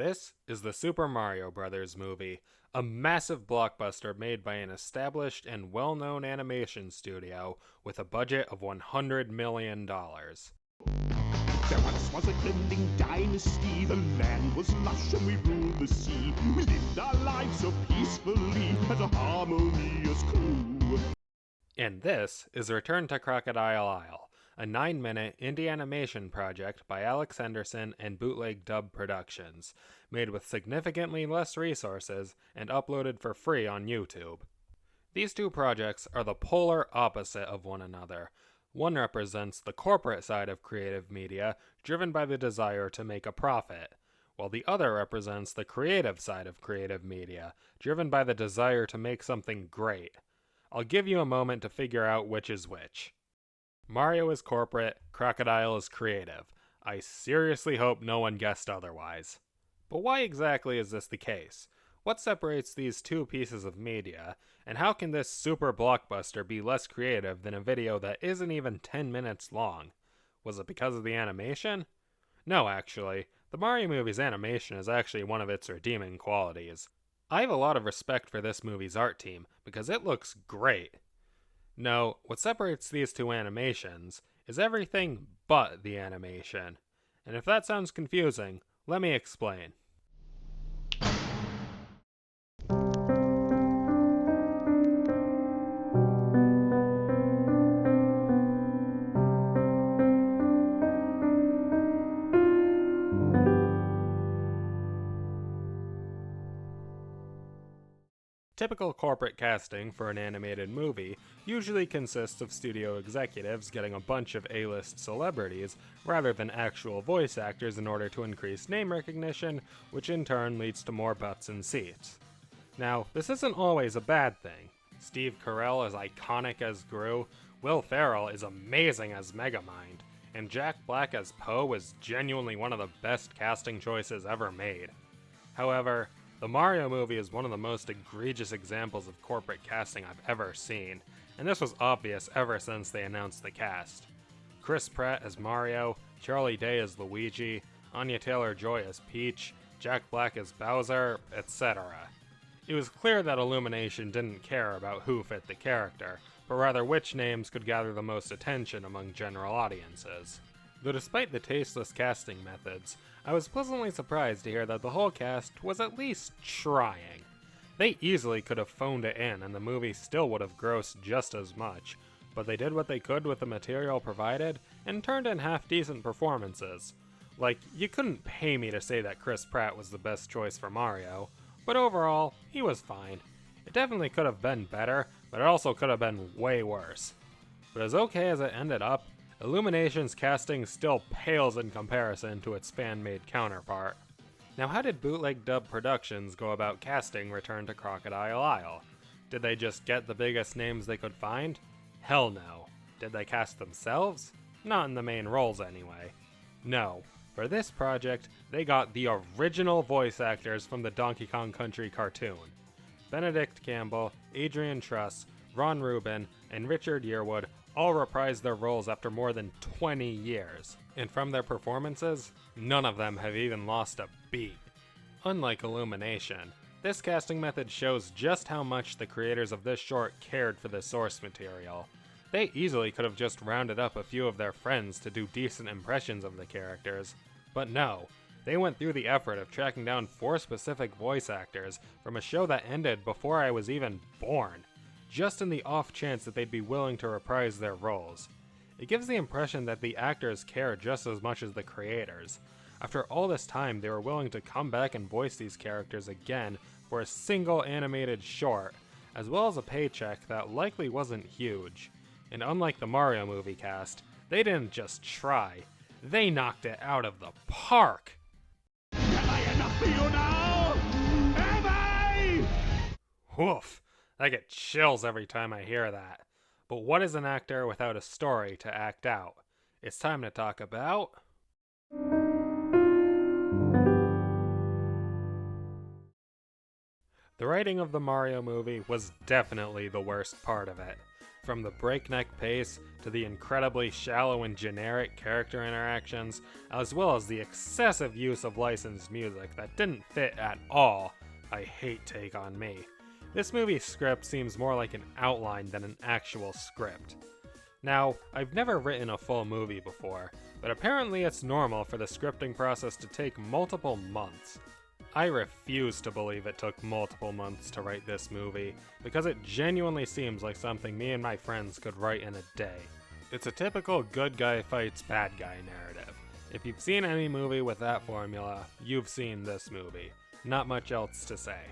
This is the Super Mario Bros. Movie, a massive blockbuster made by an established and well-known animation studio with a budget of $100 million. There once was a glending dynasty. The land was lush and we ruled the sea. We lived our lives so peacefully as a harmonious crew. And this is Return to Crocodile Isle, a 9-minute indie animation project by Alex Henderson and Bootleg Dub Productions, made with significantly less resources and uploaded for free on YouTube. These two projects are the polar opposite of one another. One represents the corporate side of creative media, driven by the desire to make a profit, while the other represents the creative side of creative media, driven by the desire to make something great. I'll give you a moment to figure out which is which. Mario is corporate, Crocodile is creative. I seriously hope no one guessed otherwise. But why exactly is this the case? What separates these two pieces of media, and how can this super blockbuster be less creative than a video that isn't even 10 minutes long? Was it because of the animation? No, actually. The Mario movie's animation is actually one of its redeeming qualities. I have a lot of respect for this movie's art team, because it looks great. No, what separates these two animations is everything but the animation. And if that sounds confusing, let me explain. Typical corporate casting for an animated movie usually consists of studio executives getting a bunch of A-list celebrities rather than actual voice actors in order to increase name recognition, which in turn leads to more butts in seats. Now, this isn't always a bad thing. Steve Carell is iconic as Gru, Will Ferrell is amazing as Megamind, and Jack Black as Poe is genuinely one of the best casting choices ever made. However, the Mario movie is one of the most egregious examples of corporate casting I've ever seen, and this was obvious ever since they announced the cast. Chris Pratt as Mario, Charlie Day as Luigi, Anya Taylor-Joy as Peach, Jack Black as Bowser, etc. It was clear that Illumination didn't care about who fit the character, but rather which names could gather the most attention among general audiences. Though despite the tasteless casting methods, I was pleasantly surprised to hear that the whole cast was at least trying. They easily could have phoned it in and the movie still would have grossed just as much, but they did what they could with the material provided and turned in half-decent performances. Like, you couldn't pay me to say that Chris Pratt was the best choice for Mario, but overall, he was fine. It definitely could have been better, but it also could have been way worse. But as okay as it ended up, Illumination's casting still pales in comparison to its fan-made counterpart. Now, how did Bootleg Dub Productions go about casting Return to Crocodile Isle? Did they just get the biggest names they could find? Hell no. Did they cast themselves? Not in the main roles anyway. No. For this project, they got the original voice actors from the Donkey Kong Country cartoon. Benedict Campbell, Adrian Truss, Ron Rubin, and Richard Yearwood all reprised their roles after more than 20 years, and from their performances, none of them have even lost a beat. Unlike Illumination, this casting method shows just how much the creators of this short cared for the source material. They easily could have just rounded up a few of their friends to do decent impressions of the characters, but no, they went through the effort of tracking down 4 specific voice actors from a show that ended before I was even born, just in the off chance that they'd be willing to reprise their roles. It gives the impression that the actors care just as much as the creators. After all this time, they were willing to come back and voice these characters again for a single animated short, as well as a paycheck that likely wasn't huge. And unlike the Mario movie cast, they didn't just try, they knocked it out of the park! Am I enough for you now? Am I? Woof! I get chills every time I hear that. But what is an actor without a story to act out? It's time to talk about... The writing of the Mario movie was definitely the worst part of it. From the breakneck pace to the incredibly shallow and generic character interactions, as well as the excessive use of licensed music that didn't fit at all, I hate Take On Me. This movie's script seems more like an outline than an actual script. Now, I've never written a full movie before, but apparently it's normal for the scripting process to take multiple months. I refuse to believe it took multiple months to write this movie, because it genuinely seems like something me and my friends could write in a day. It's a typical good guy fights bad guy narrative. If you've seen any movie with that formula, you've seen this movie. Not much else to say.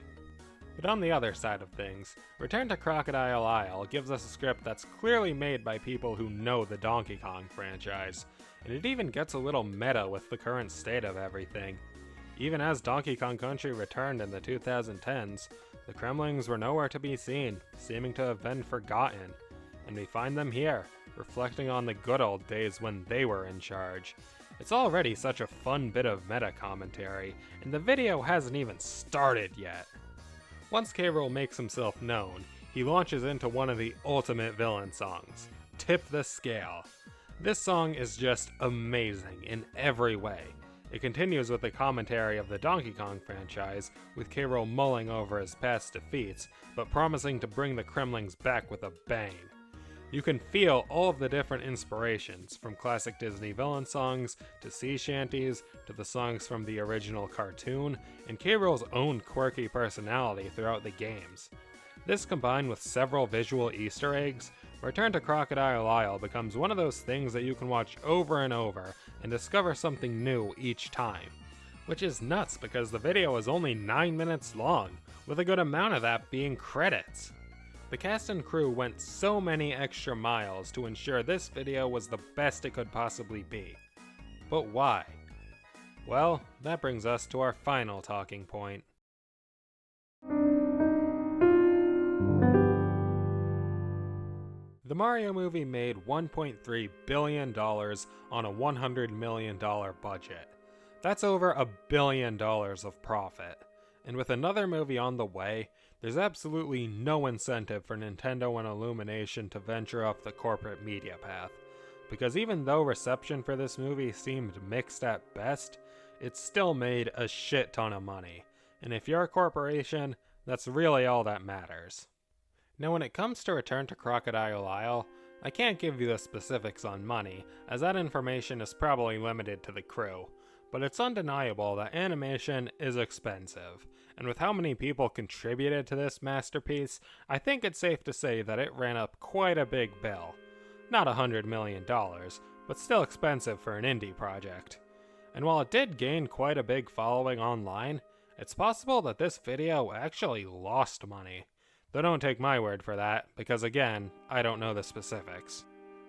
But on the other side of things, Return to Crocodile Isle gives us a script that's clearly made by people who know the Donkey Kong franchise, and it even gets a little meta with the current state of everything. Even as Donkey Kong Country returned in the 2010s, the Kremlings were nowhere to be seen, seeming to have been forgotten. And we find them here, reflecting on the good old days when they were in charge. It's already such a fun bit of meta commentary, and the video hasn't even started yet. Once K. Rool makes himself known, he launches into one of the ultimate villain songs, Tip the Scale. This song is just amazing in every way. It continues with the commentary of the Donkey Kong franchise, with K. Rool mulling over his past defeats, but promising to bring the Kremlings back with a bang. You can feel all of the different inspirations, from classic Disney villain songs, to sea shanties, to the songs from the original cartoon, and K. Rool's own quirky personality throughout the games. This combined with several visual Easter eggs, Return to Crocodile Isle becomes one of those things that you can watch over and over and discover something new each time. Which is nuts because the video is only 9 minutes long, with a good amount of that being credits. The cast and crew went so many extra miles to ensure this video was the best it could possibly be. But why? Well, that brings us to our final talking point. The Mario movie made $1.3 billion on a $100 million budget. That's over $1 billion of profit. And with another movie on the way, there's absolutely no incentive for Nintendo and Illumination to venture off the corporate media path. Because even though reception for this movie seemed mixed at best, it still made a shit ton of money. And if you're a corporation, that's really all that matters. Now when it comes to Return to Crocodile Isle, I can't give you the specifics on money, as that information is probably limited to the crew, but it's undeniable that animation is expensive, and with how many people contributed to this masterpiece, I think it's safe to say that it ran up quite a big bill. Not $100 million, but still expensive for an indie project. And while it did gain quite a big following online, it's possible that this video actually lost money. Though don't take my word for that, because again, I don't know the specifics.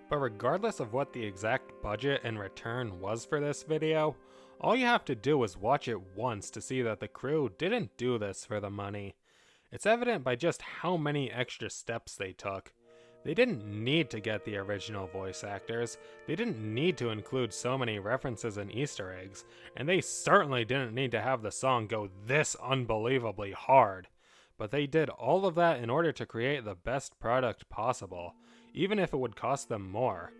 But regardless of what the exact budget and return was for this video, all you have to do is watch it once to see that the crew didn't do this for the money. It's evident by just how many extra steps they took. They didn't need to get the original voice actors, they didn't need to include so many references and Easter eggs, and they certainly didn't need to have the song go this unbelievably hard. But they did all of that in order to create the best product possible, even if it would cost them more.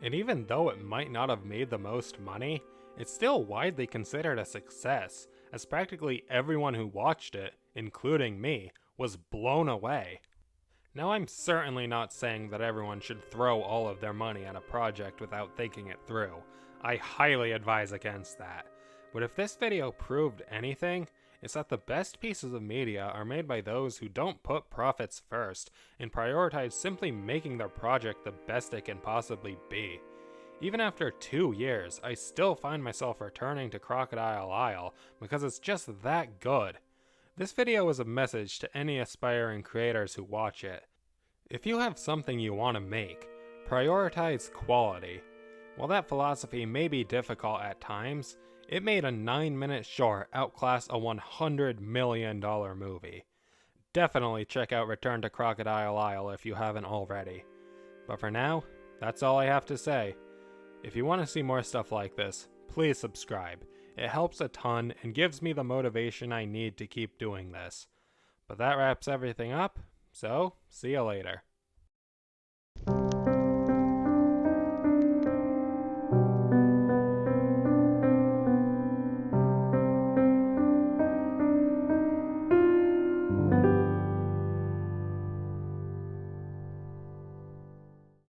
And even though it might not have made the most money, it's still widely considered a success, as practically everyone who watched it, including me, was blown away. Now I'm certainly not saying that everyone should throw all of their money at a project without thinking it through. I highly advise against that. But if this video proved anything, it's that the best pieces of media are made by those who don't put profits first and prioritize simply making their project the best it can possibly be. Even after 2 years, I still find myself returning to Crocodile Isle because it's just that good. This video is a message to any aspiring creators who watch it. If you have something you want to make, prioritize quality. While that philosophy may be difficult at times, it made a 9-minute short outclass a $100 million movie. Definitely check out Return to Crocodile Isle if you haven't already. But for now, that's all I have to say. If you want to see more stuff like this, please subscribe. It helps a ton and gives me the motivation I need to keep doing this. But that wraps everything up, so see you later.